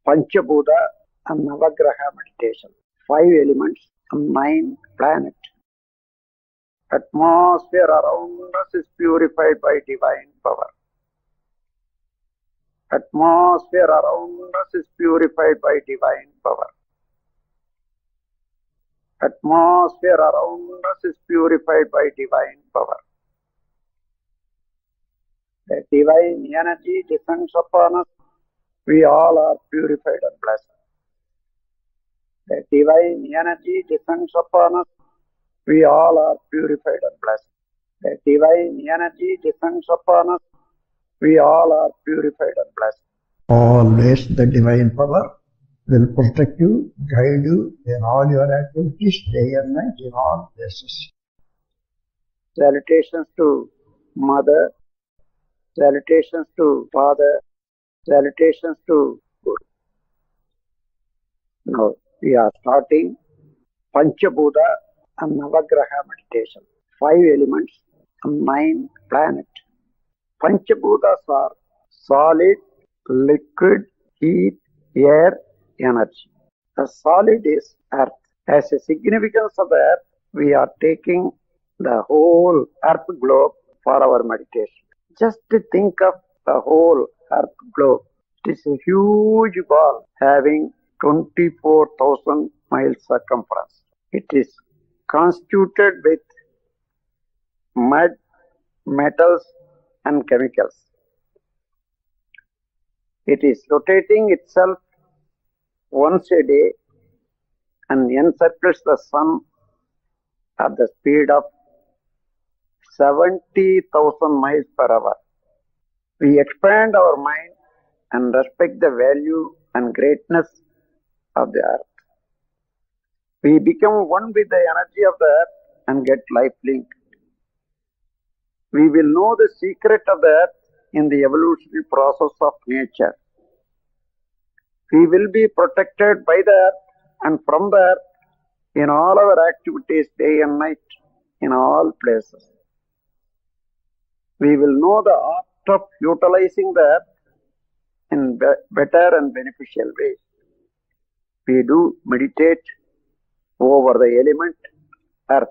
Panchabhuta and Navagraha meditation. 5 elements and 9 planets. Atmosphere around us is purified by divine power. Atmosphere around us is purified by divine power. Atmosphere around us is purified by divine power. The divine energy descends upon us. We all are purified and blessed. The divine energy descends upon us. We all are purified and blessed. The divine energy descends upon us. We all are purified and blessed. Always the divine power will protect you, guide you in all your activities, day and night, in all places. Salutations to Mother, salutations to Father, salutations to Guru. Now we are starting Panchabhuta and Navagraha meditation. 5 elements and 9 planets. Panchabhutas are solid, liquid, heat, air, energy. The solid is earth. As a significance of the earth, we are taking the whole earth globe for our meditation. Just think of the whole earth globe. It is a huge ball having 24,000 miles circumference. It is constituted with mud, metals and chemicals. It is rotating itself once a day and encircles the sun at the speed of 70,000 miles per hour. We expand our mind and respect the value and greatness of the earth. We become one with the energy of the earth and get life linked. We will know the secret of the earth in the evolutionary process of nature. We will be protected by the earth and from the earth in all our activities, day and night, in all places. We will know the art of utilizing the earth in better and beneficial ways. We do meditate over the element earth.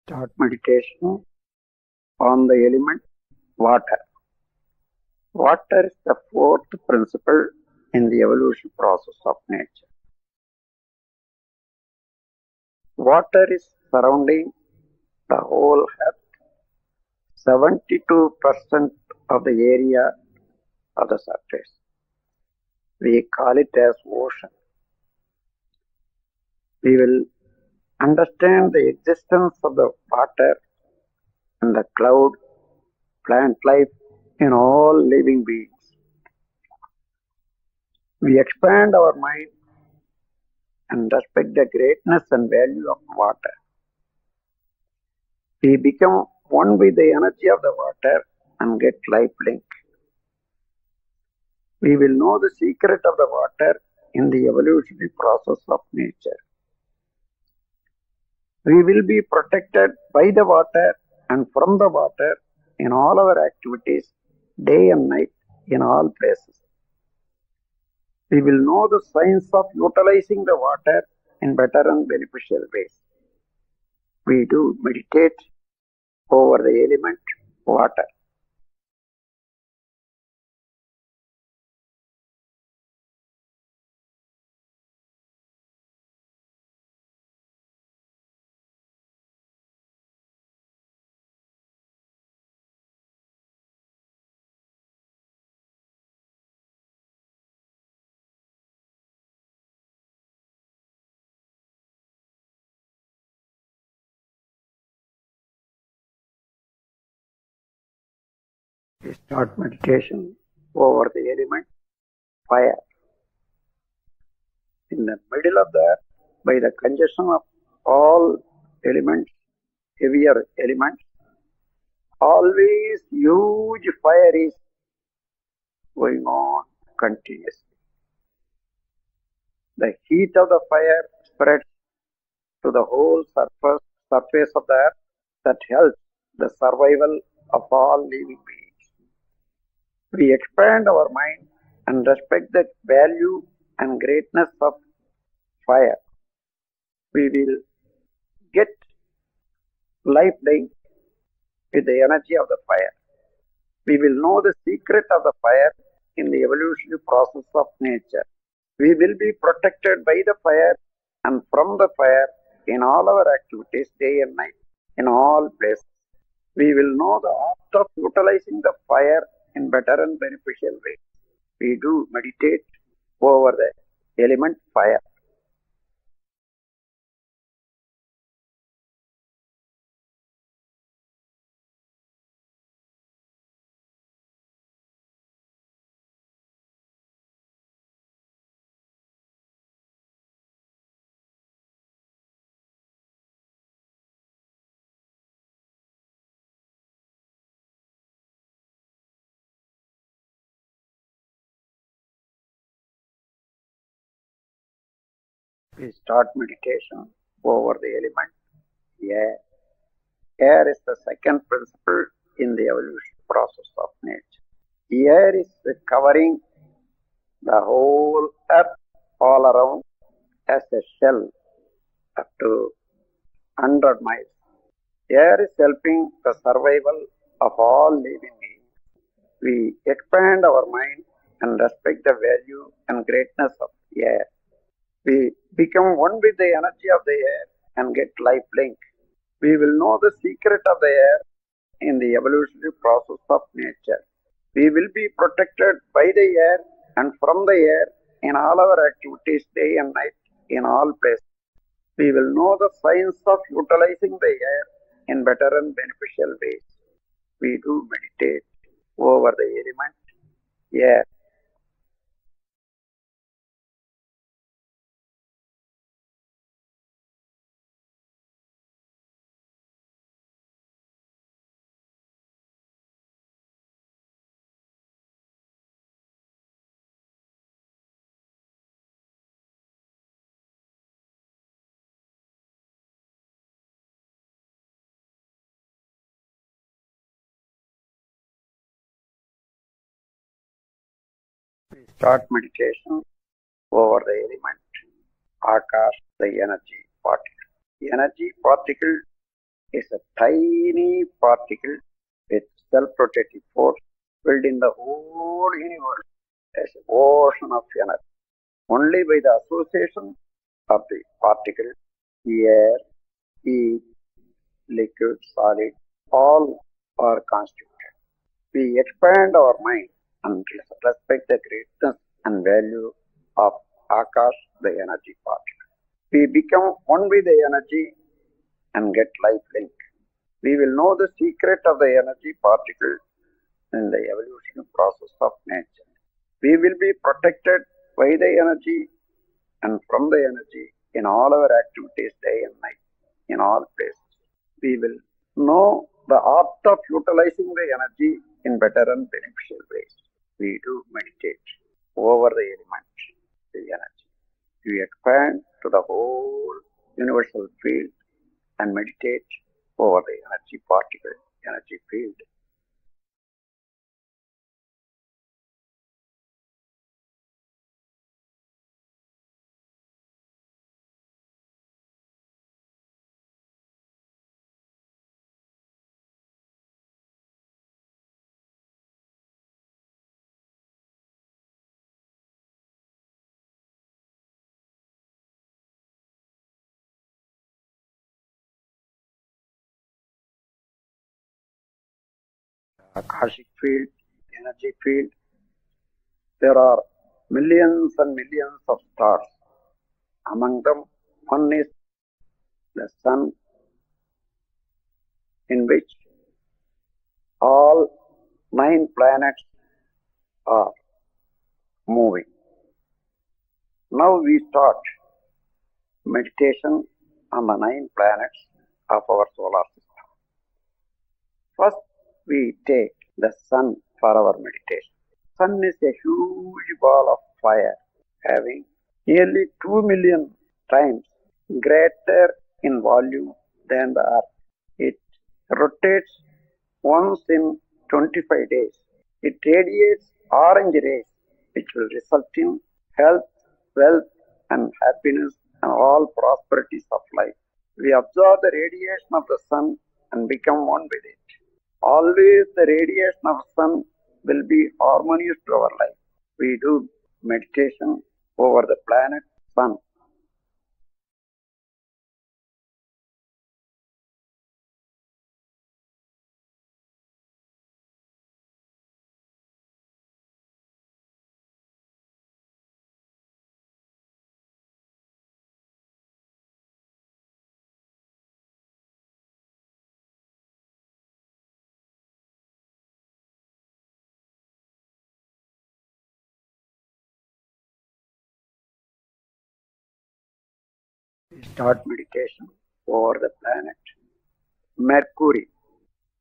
Start meditation on the element water. Water is the 4th principle in the evolution process of nature. Water is surrounding the whole earth, 72% of the area of the surface. We call it as ocean. We will understand the existence of the water and the cloud, plant life in all living beings. We expand our mind and respect the greatness and value of water. We become one with the energy of the water and get life link. We will know the secret of the water in the evolutionary process of nature. We will be protected by the water and from the water in all our activities, day and night, in all places. We will know the science of utilizing the water in better and beneficial ways. We do meditate over the element water. We start meditation over the element fire. in the middle of the earth, by the congestion of all elements, heavier elements, always huge fire is going on continuously. The heat of the fire spreads to the whole surface of the earth that helps the survival of all living beings. We expand our mind and respect the value and greatness of fire. We will get lifelink with the energy of the fire. We will know the secret of the fire in the evolutionary process of nature. We will be protected by the fire and from the fire in all our activities, day and night, in all places. We will know the art of utilizing the fire in better and beneficial ways. We do meditate over the element fire. We start meditation over the element air. Air is the second principle in the evolution process of nature. Air is covering the whole earth all around as a shell up to 100 miles. Air is helping the survival of all living beings. We expand our mind and respect the value and greatness of air. We become one with the energy of the air and get life link. We will know the secret of the air in the evolutionary process of nature. We will be protected by the air and from the air in all our activities, day and night, in all places. We will know the science of utilizing the air in better and beneficial ways. We do meditate over the element air. We start meditation over the element Akash, the energy particle. The energy particle is a tiny particle with self-rotating force filled in the whole universe as an ocean of energy. Only by the association of the particle, air, heat, liquid, solid, all are constituted. We expand our mind and respect the greatness and value of Akash, the energy particle. We become one with the energy and get life link. We will know the secret of the energy particle in the evolution process of nature. We will be protected by the energy and from the energy in all our activities, day and night, in all places. We will know the art of utilizing the energy in better and beneficial ways. We do meditate over the element, the energy. We expand to the whole universal field and meditate over the energy particle, energy field. Akashic field, energy field, there are millions and millions of stars. Among them, one is the sun, in which all 9 planets are moving. Now we start meditation on the 9 planets of our solar system. First, we take the sun for our meditation. Sun is a huge ball of fire having nearly 2 million times greater in volume than the Earth. It rotates once in 25 days. It radiates orange rays, which will result in health, wealth, and happiness and all prosperities of life. We absorb the radiation of the sun and become one with it. Always the radiation of sun will be harmonious to our life. We do meditation over the planet sun. We start meditation over the planet Mercury.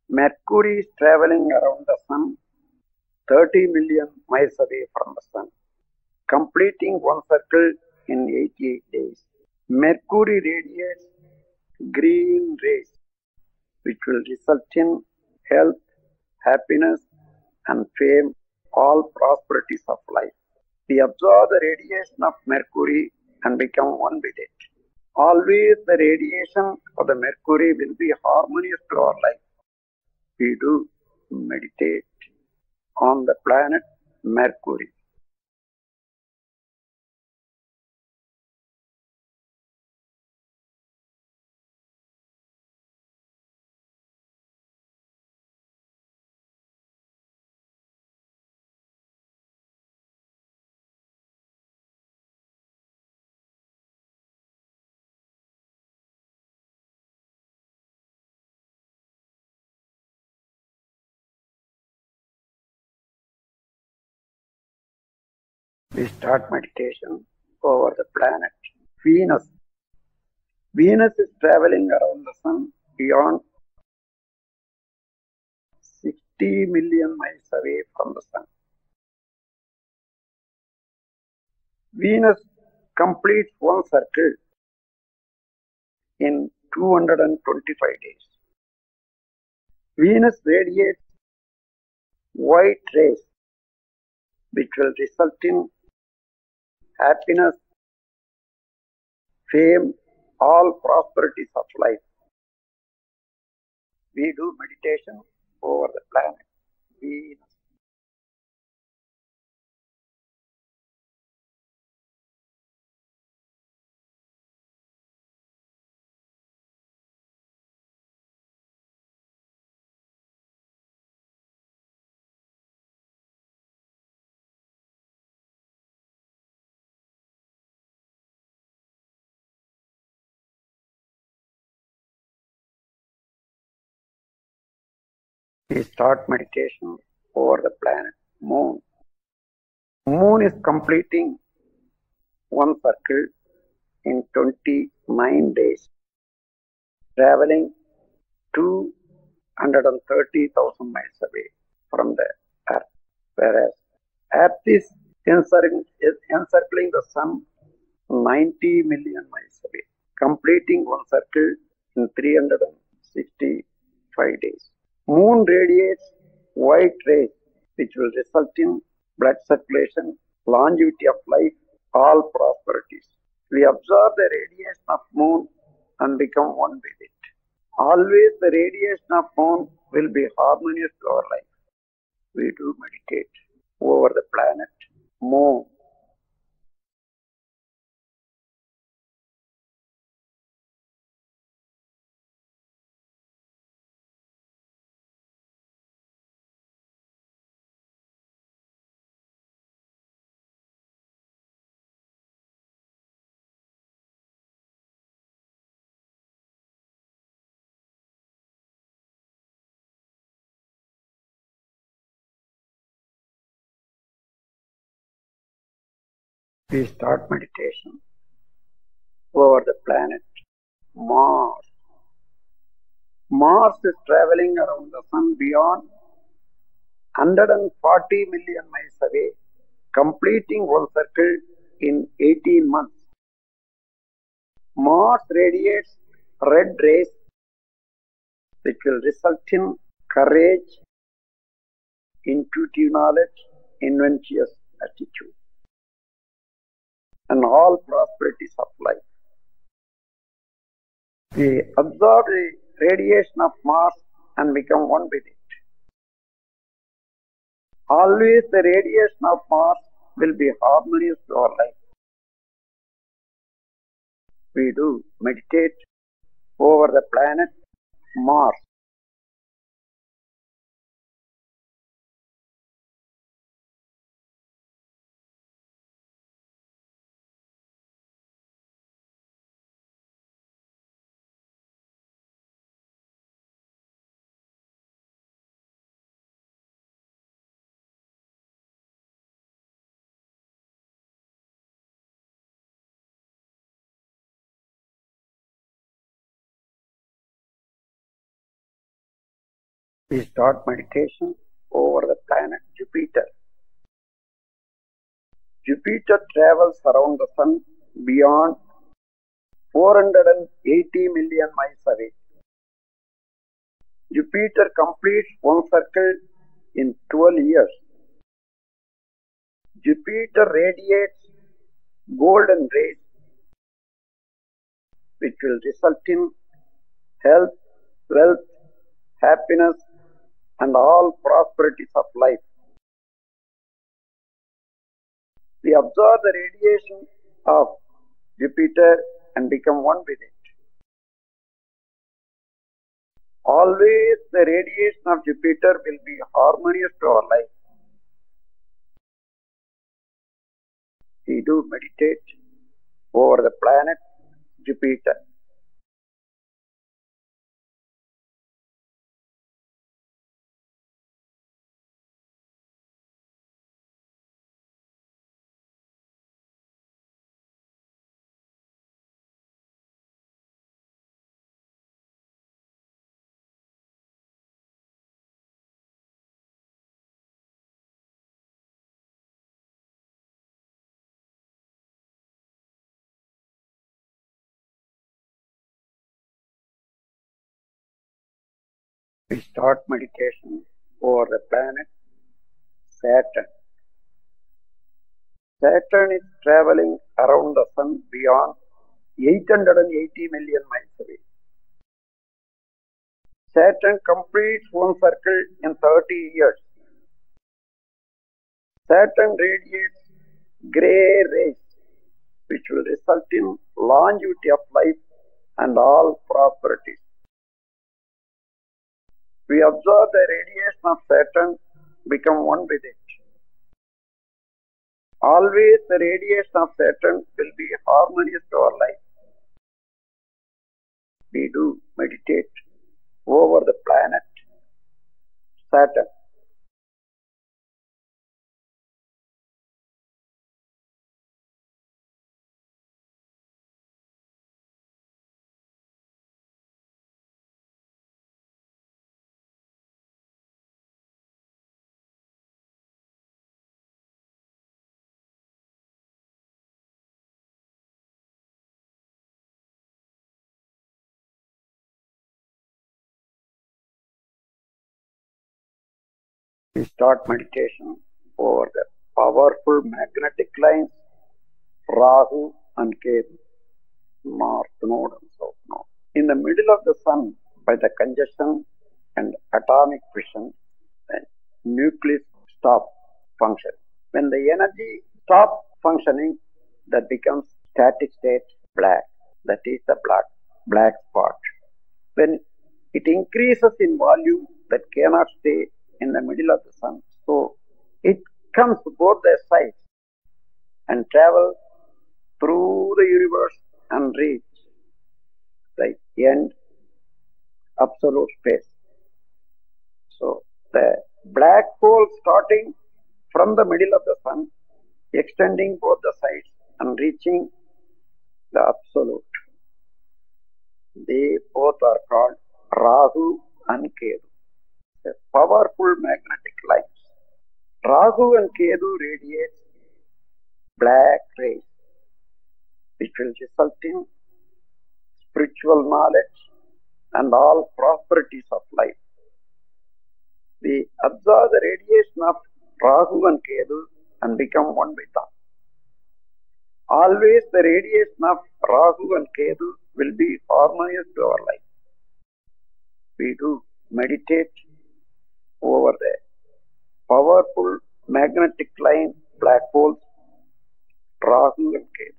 Mercury is traveling around the sun 30 million miles away from the sun, completing one circle in 88 days. Mercury radiates green rays, which will result in health, happiness, and fame, all prosperities of life. We absorb the radiation of Mercury and become one with it. Always the radiation of the Mercury will be harmonious to our life. We do meditate on the planet Mercury. We start meditation over the planet Venus. Venus is traveling around the sun beyond 60 million miles away from the sun. Venus completes one circle in 225 days. Venus radiates white rays, which will result in happiness, fame, all prosperities of life. We do meditation over the planet Venus. We start meditation over the planet Moon. Moon is completing one circle in 29 days, traveling 230,000 miles away from the Earth, whereas Earth is encircling the Sun 90 million miles away, completing one circle in 365 days. Moon radiates white rays, which will result in blood circulation, longevity of life, all prosperities. We absorb the radiation of Moon and become one with it. Always the radiation of Moon will be harmonious to our life. We do meditate over the planet Moon. We start meditation over the planet Mars. Mars is traveling around the sun beyond 140 million miles away, completing one circle in 18 months. Mars radiates red rays, which will result in courage, intuitive knowledge, inventious attitude, and all prosperities of life. We absorb the radiation of Mars and become one with it. Always the radiation of Mars will be harmonious to our life. We do meditate over the planet Mars. We start meditation over the planet Jupiter. Jupiter travels around the sun beyond 480 million miles away. Jupiter completes one circle in 12 years. Jupiter radiates golden rays, which will result in health, wealth, happiness, and all prosperities of life. We absorb the radiation of Jupiter and become one with it. Always the radiation of Jupiter will be harmonious to our life. We do meditate over the planet Jupiter. We start meditation over the planet Saturn. Saturn is traveling around the sun beyond 880 million miles away. Saturn completes one circle in 30 years. Saturn radiates grey rays, which will result in longevity of life and all prosperities. We absorb the radiation of Saturn, become one with it. Always the radiation of Saturn will be harmonious to our life. We do meditate over the planet Saturn. We start meditation over the powerful magnetic lines Rahu and Ketu, north node and south node. In the middle of the sun, by the congestion and atomic fission, the nucleus stops functioning. When the energy stops functioning, that becomes static state black. That is the black spot. When it increases in volume, that cannot stay in the middle of the sun. So it comes both the sides and travels through the universe and reach the end, absolute space. So the black hole starting from the middle of the sun, extending both the sides and reaching the absolute. They both are called Rahu and Ketu. The powerful magnetic lines. Rahu and Ketu radiate black rays, which will result in spiritual knowledge and all prosperities of life. We absorb the radiation of Rahu and Ketu and become one with them. Always the radiation of Rahu and Ketu will be harmonious to our life. We do meditate over the powerful magnetic line black holes, Rahu and Ketu.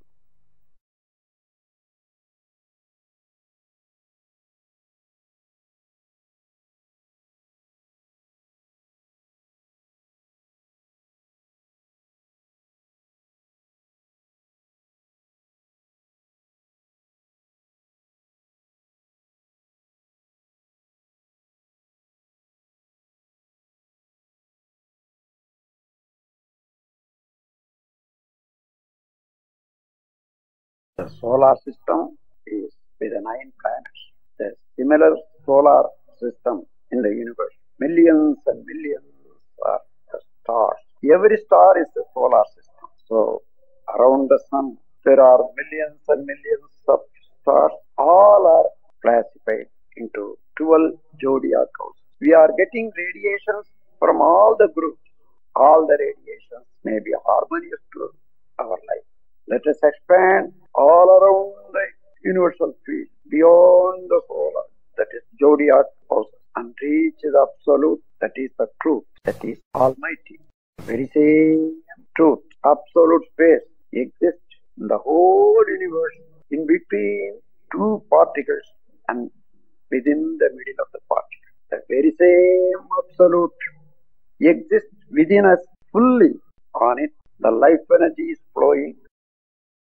The solar system is with the 9 planets. The similar solar system in the universe. Millions and millions are the stars. Every star is a solar system. So around the sun there are millions and millions of stars. All are classified into 12 zodiac houses. We are getting radiations from all the groups. All the radiations may be harmonious to our life. Let us expand all around the universal field, beyond the solar, that is zodiac houses, and reach the absolute, that is the truth, that is Almighty. Very same truth, absolute space exists in the whole universe, in between two particles and within the middle of the particle. The very same absolute exists within us fully. On it, the life energy is flowing.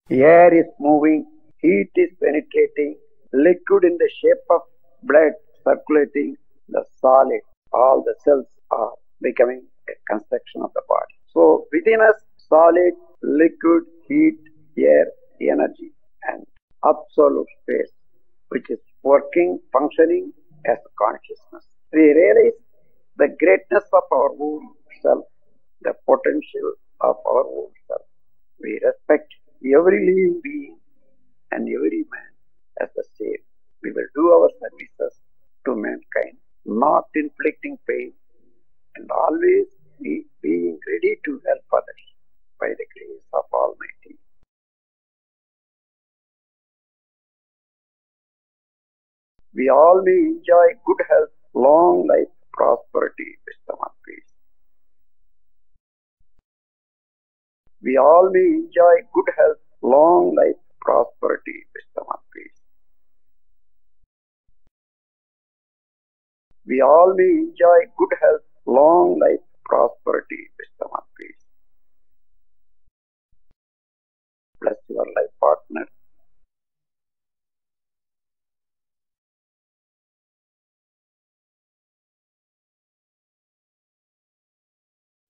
Air is moving, heat is penetrating, liquid in the shape of blood circulating, the solid, all the cells are becoming a construction of the body. So within us, solid, liquid, heat, air, energy, and absolute space, which is working, functioning as consciousness. We realize the greatness of our own self, the potential of our own self. We respect every living being and every man as the same. We will do our services to mankind, not inflicting pain, and always being ready to help others by the grace of Almighty. We all may enjoy good health, long life, prosperity, wisdom and peace. We all may enjoy good health, long life, prosperity, wisdom and peace. We all may enjoy good health, long life, prosperity, wisdom and peace. Bless your life partner.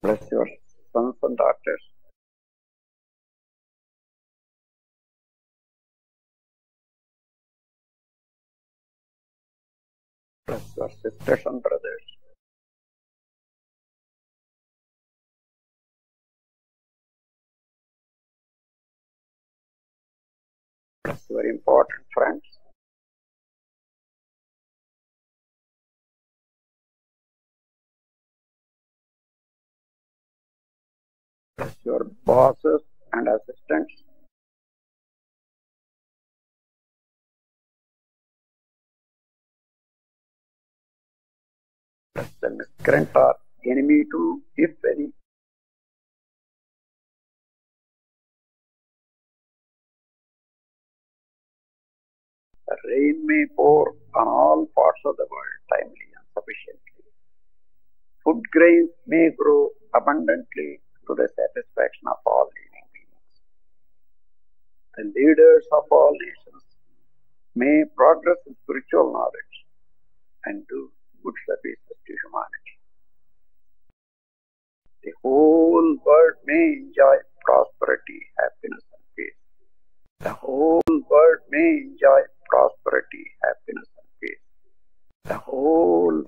Bless your sons and daughters. Bless your sisters and brothers. Bless your important friends. Bless your bosses and assistants. Bless the miscreant or enemy too, if any. The rain may pour on all parts of the world timely and sufficiently. Food grains may grow abundantly to the satisfaction of all living beings. The leaders of all nations may progress in spiritual knowledge and do good services to humanity. The whole world may enjoy prosperity, happiness and peace. The whole world may enjoy prosperity, happiness, and peace. The whole